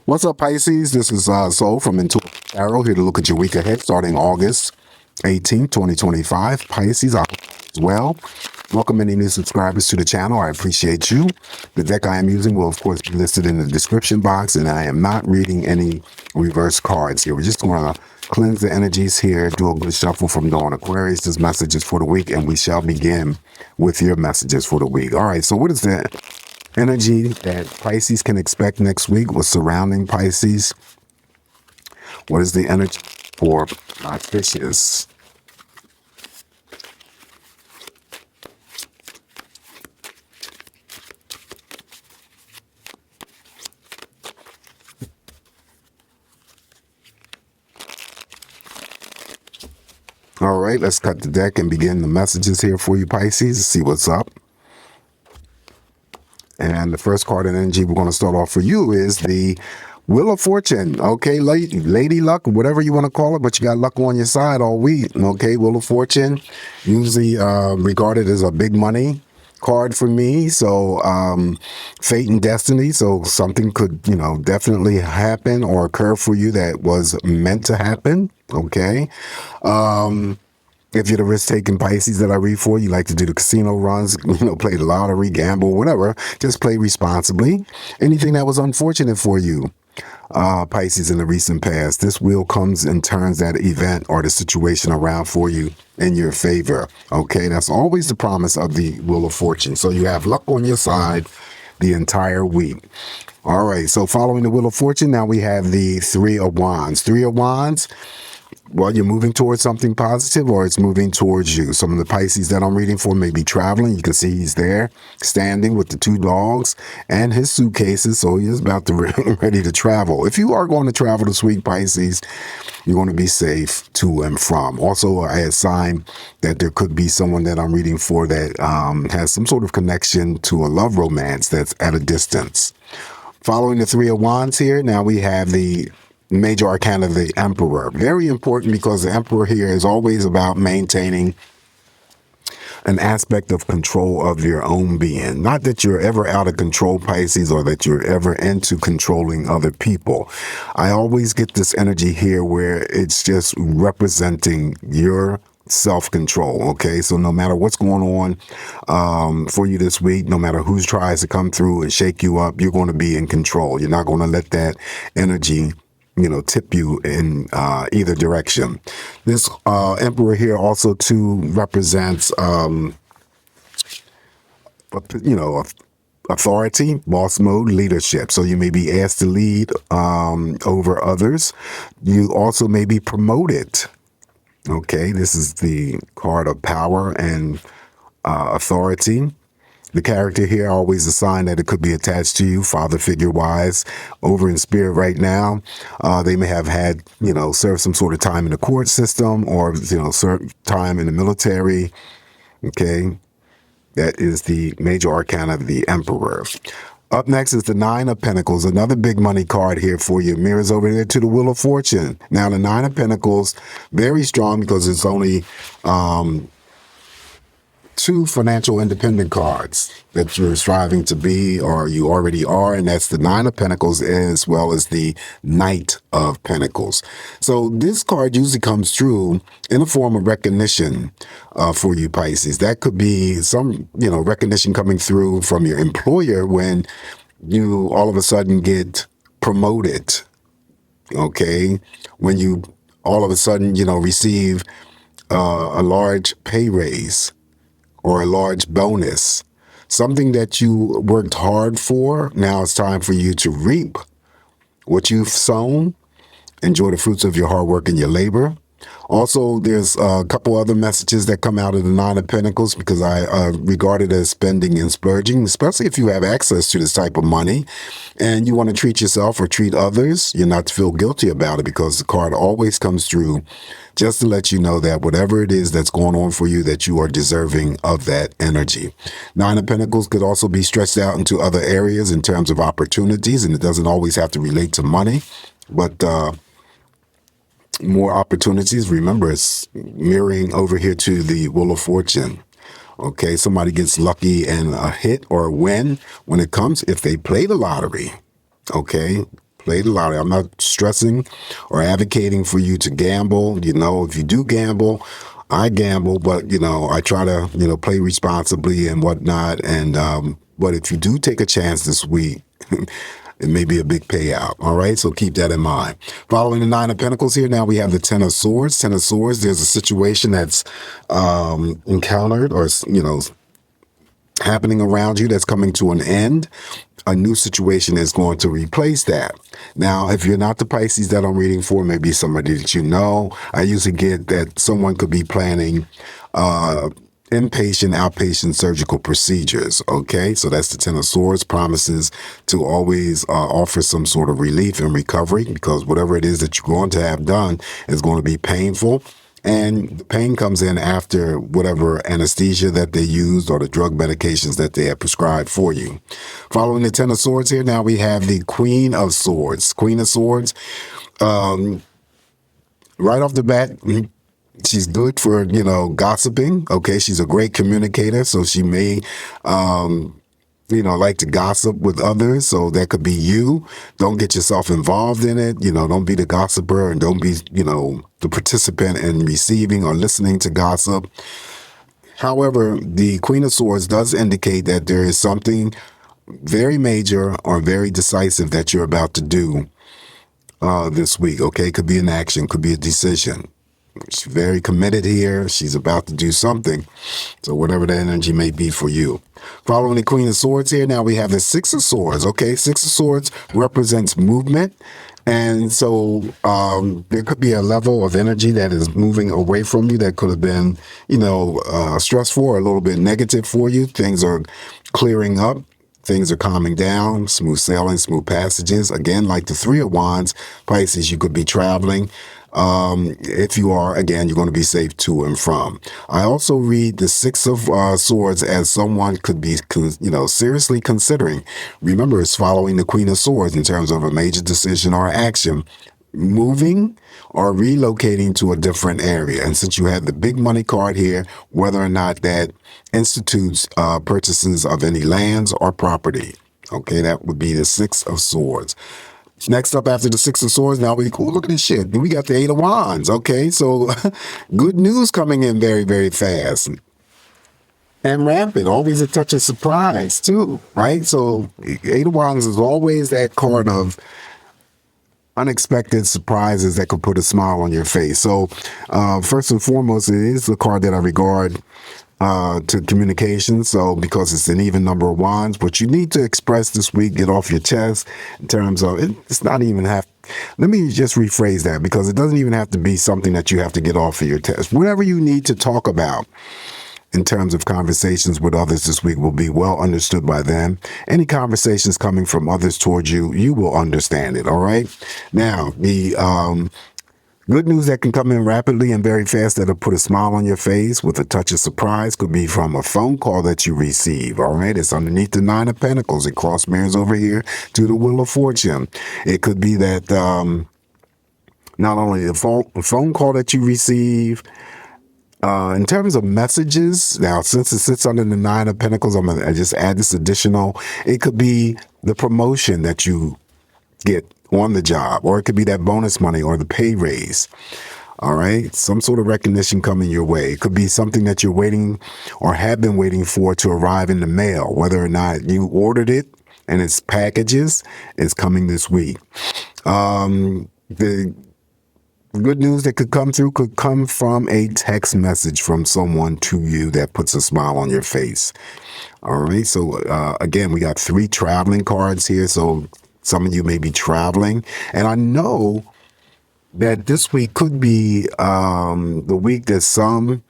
What's up, Pisces? This is Soul from Intuitive Tarot, here to look at your week ahead starting August 18th, 2025. Pisces, I hope as well. Welcome any new subscribers to the channel. I appreciate you. The deck I am using will, of course, be listed in the description box, and I am not reading any reverse cards here. We're just going to cleanse the energies here, do a good shuffle from Dawn Aquarius. This message is for the week, and we shall begin with your messages for the week. All right, so what is that energy that Pisces can expect next week? What's surrounding Pisces? What is the energy for my fishes? All right, let's cut the deck and begin the messages here for you, Pisces. See what's up. And the first card in energy we're going to start off for you is the Wheel of Fortune. Okay, lady luck, whatever you want to call it, but you got luck on your side all week. Okay, Wheel of Fortune, usually regarded as a big money card for me. So fate and destiny. So something could, definitely happen or occur for you that was meant to happen. Okay. If you're the risk-taking Pisces that I read for, you like to do the casino runs, play the lottery, gamble, whatever, just play responsibly. Anything that was unfortunate for you, Pisces, in the recent past, this wheel comes and turns that event or the situation around for you in your favor. Okay, that's always the promise of the Wheel of Fortune. So you have luck on your side the entire week. All right, so following the Wheel of Fortune, now we have the Three of Wands. Three of Wands. Well, you're moving towards something positive or it's moving towards you. Some of the Pisces that I'm reading for may be traveling. You can see he's there standing with the two dogs and his suitcases. So he's about to ready to travel. If you are going to travel this week, Pisces, you're going to be safe to and from. Also, I assign that there could be someone that I'm reading for that has some sort of connection to a love romance that's at a distance. Following the Three of Wands here, now we have the major arcana of the Emperor. Very important because the Emperor here is always about maintaining an aspect of control of your own being. Not that you're ever out of control, Pisces, or that you're ever into controlling other people. I always get this energy here where it's just representing your self-control. Okay, so no matter what's going on for you this week, no matter who tries to come through and shake you up, you're going to be in control. You're not going to let that energy tip you in either direction. This Emperor here also too represents, authority, boss mode, leadership. So you may be asked to lead over others. You also may be promoted. Okay, this is the card of power and authority. The character here always a sign that it could be attached to you, father figure wise, over in spirit right now. They may have had, served some sort of time in the court system or, served time in the military. Okay. That is the major arcana of the Emperor. Up next is the Nine of Pentacles, another big money card here for you. Mirrors over there to the Wheel of Fortune. Now, the Nine of Pentacles, very strong because it's only two financial independent cards that you're striving to be or you already are, and that's the Nine of Pentacles as well as the Knight of Pentacles. So this card usually comes through in a form of recognition for you, Pisces. That could be some, recognition coming through from your employer when you all of a sudden get promoted. Okay, when you all of a sudden, receive a large pay raise or a large bonus, something that you worked hard for. Now it's time for you to reap what you've sown. Enjoy the fruits of your hard work and your labor. Also, there's a couple other messages that come out of the Nine of Pentacles because I regard it as spending and splurging, especially if you have access to this type of money and you want to treat yourself or treat others. You're not to feel guilty about it because the card always comes through just to let you know that whatever it is that's going on for you, that you are deserving of that energy. Nine of Pentacles could also be stretched out into other areas in terms of opportunities, and it doesn't always have to relate to money, but more opportunities. Remember, it's mirroring over here to the Wheel of Fortune. Okay, somebody gets lucky and a hit or a win when it comes, if they play the lottery. Okay, Play the lottery. I'm not stressing or advocating for you to gamble. If you do gamble, I gamble, but I try to play responsibly and whatnot. And but if you do take a chance this week, it may be a big payout. All right, so keep that in mind. Following the Nine of Pentacles here, now we have the Ten of Swords. Ten of Swords. There's a situation that's encountered or happening around you that's coming to an end. A new situation is going to replace that. Now, if you're not the Pisces that I'm reading for, maybe somebody that you know, I usually get that someone could be planning inpatient, outpatient surgical procedures. Okay, so that's the Ten of Swords, promises to always offer some sort of relief and recovery, because whatever it is that you're going to have done is going to be painful. And the pain comes in after whatever anesthesia that they used or the drug medications that they have prescribed for you. Following the Ten of Swords here, now we have the Queen of Swords. Queen of Swords, right off the bat, she's good for, gossiping. Okay, she's a great communicator, so she may like to gossip with others. So that could be you. Don't get yourself involved in it. Don't be the gossiper, and don't be, the participant in receiving or listening to gossip. However, the Queen of Swords does indicate that there is something very major or very decisive that you're about to do this week. Okay, could be an action, could be a decision. She's very committed here. She's about to do something. So whatever that energy may be for you. Following the Queen of Swords here, now we have the Six of Swords. Okay, Six of Swords represents movement. And so there could be a level of energy that is moving away from you that could have been, stressful or a little bit negative for you. Things are clearing up. Things are calming down, smooth sailing, smooth passages. Again, like the Three of Wands, Pisces, you could be traveling. If you are, again, you're going to be safe to and from. I also read the Six of Swords as someone could be, seriously considering. Remember, it's following the Queen of Swords in terms of a major decision or action, moving or relocating to a different area. And since you have the big money card here, whether or not that institutes purchases of any lands or property. Okay, that would be the Six of Swords. Next up after the Six of Swords, now look at this shit. We got the Eight of Wands. Okay, so good news coming in very, very fast. And rampant, always a touch of surprise too, right? So Eight of Wands is always that card of unexpected surprises that could put a smile on your face. So first and foremost, it is the card that I regard to communication. So because it's an even number of wands, what you need to express this week, get off your chest in terms of it's not even let me just rephrase that, because it doesn't even have to be something that you have to get off of your chest. Whatever you need to talk about in terms of conversations with others this week will be well understood by them. Any conversations coming from others towards you, you will understand it. All right. Now, the good news that can come in rapidly and very fast that'll put a smile on your face with a touch of surprise could be from a phone call that you receive. All right. It's underneath the Nine of Pentacles. It cross mirrors over here to the Wheel of Fortune. It could be that not only the phone call that you receive, in terms of messages, now since it sits under the Nine of Pentacles, I'm going to just add this additional. It could be the promotion that you get on the job, or it could be that bonus money or the pay raise. All right. Some sort of recognition coming your way. It could be something that you're waiting or have been waiting for to arrive in the mail, whether or not you ordered it and its packages is coming this week. The good news that could come through could come from a text message from someone to you that puts a smile on your face. All right. So again, we got 3 traveling cards here. So some of you may be traveling. And I know that this week could be the week that some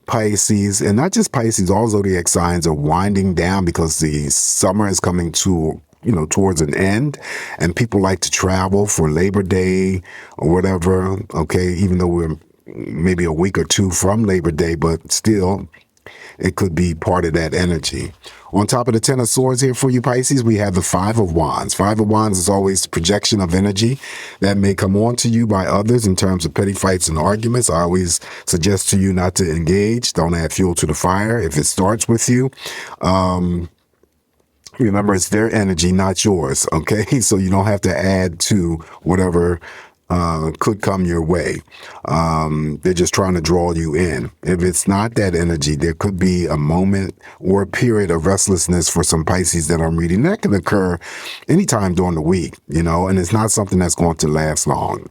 Pisces, and not just Pisces, all zodiac signs are winding down because the summer is coming to towards an end, and people like to travel for Labor Day or whatever. Okay, even though we're maybe a week or 2 from Labor Day, but still, it could be part of that energy. On top of the Ten of Swords here for you Pisces, we have the Five of Wands. Five of Wands is always the projection of energy that may come on to you by others in terms of petty fights and arguments. I always suggest to you not to engage. Don't add fuel to the fire if it starts with you. Remember, it's their energy, not yours. Okay. So you don't have to add to whatever could come your way. They're just trying to draw you in. If it's not that energy, there could be a moment or a period of restlessness for some Pisces that I'm reading. That can occur anytime during the week, and it's not something that's going to last long.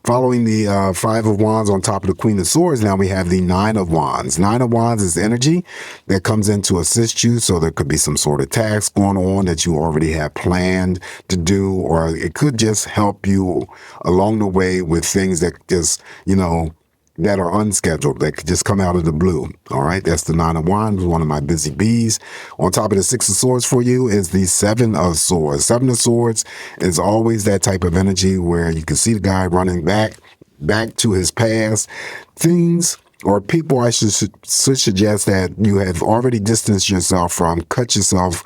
Following the Five of Wands on top of the Queen of Swords, now we have the Nine of Wands. Nine of Wands is energy that comes in to assist you. So there could be some sort of task going on that you already have planned to do, or it could just help you along the way with things that just, that are unscheduled, that could just come out of the blue. All right. That's the Nine of Wands, one of my busy bees. On top of the Six of Swords for you is the Seven of Swords. Seven of Swords is always that type of energy where you can see the guy running back to his past. Things or people I should suggest that you have already distanced yourself from, cut yourself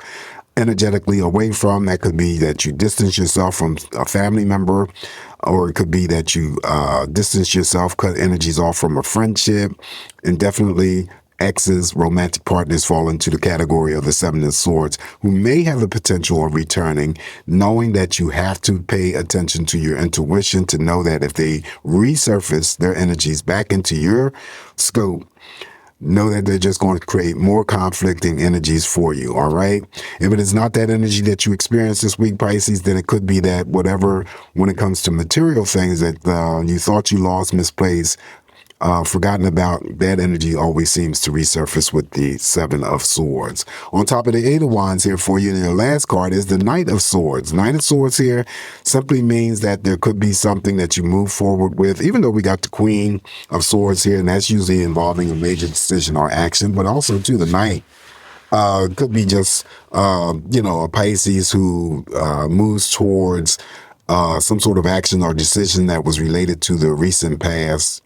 energetically away from. That could be that you distance yourself from a family member, or it could be that you distance yourself, cut energies off from a friendship, and definitely exes, romantic partners fall into the category of the Seven of Swords, who may have the potential of returning, knowing that you have to pay attention to your intuition to know that if they resurface their energies back into your scope, know that they're just going to create more conflicting energies for you, all right? If it is not that energy that you experience this week, Pisces, then it could be that whatever, when it comes to material things that you thought you lost, misplaced, forgotten about, that energy always seems to resurface with the Seven of Swords. On top of the Eight of Wands here for you, and your last card is the Knight of Swords. Knight of Swords here simply means that there could be something that you move forward with, even though we got the Queen of Swords here, and that's usually involving a major decision or action, but also too the Knight. Could be just, a Pisces who moves towards some sort of action or decision that was related to the recent past.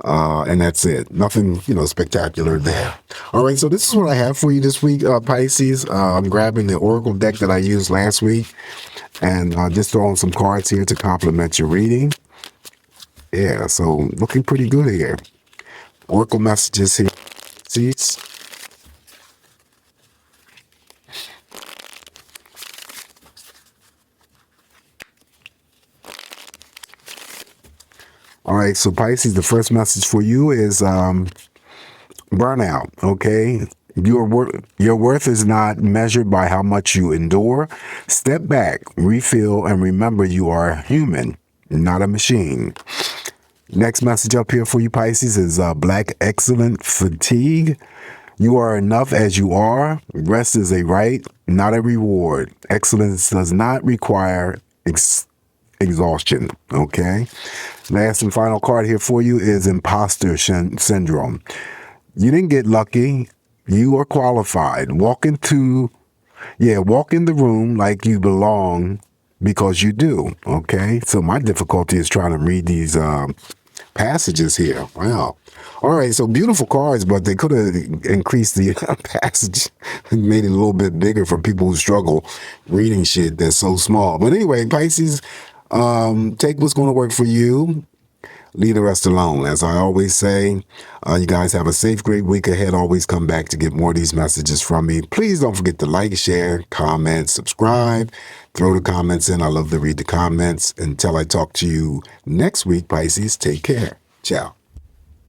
And that's it. Nothing, spectacular there. All right. So this is what I have for you this week, Pisces. I'm grabbing the Oracle deck that I used last week and just throwing some cards here to complement your reading. Yeah. So looking pretty good here. Oracle messages here. Seats. All right, so Pisces, the first message for you is burnout, okay? Your worth is not measured by how much you endure. Step back, refill, and remember you are human, not a machine. Next message up here for you, Pisces, is Black Excellent Fatigue. You are enough as you are. Rest is a right, not a reward. Excellence does not require exhaustion, okay? Last and final card here for you is Imposter Syndrome. You didn't get lucky. You are qualified. Walk in the room like you belong because you do, okay? So my difficulty is trying to read these passages here. Wow. All right, so beautiful cards, but they could have increased the passage and made it a little bit bigger for people who struggle reading shit that's so small. But anyway, Pisces, take what's going to work for you. Leave the rest alone. As I always say, you guys have a safe, great week ahead. Always come back to get more of these messages from me. Please don't forget to like, share, comment, subscribe. Throw the comments in. I love to read the comments. Until I talk to you next week, Pisces, take care. Ciao.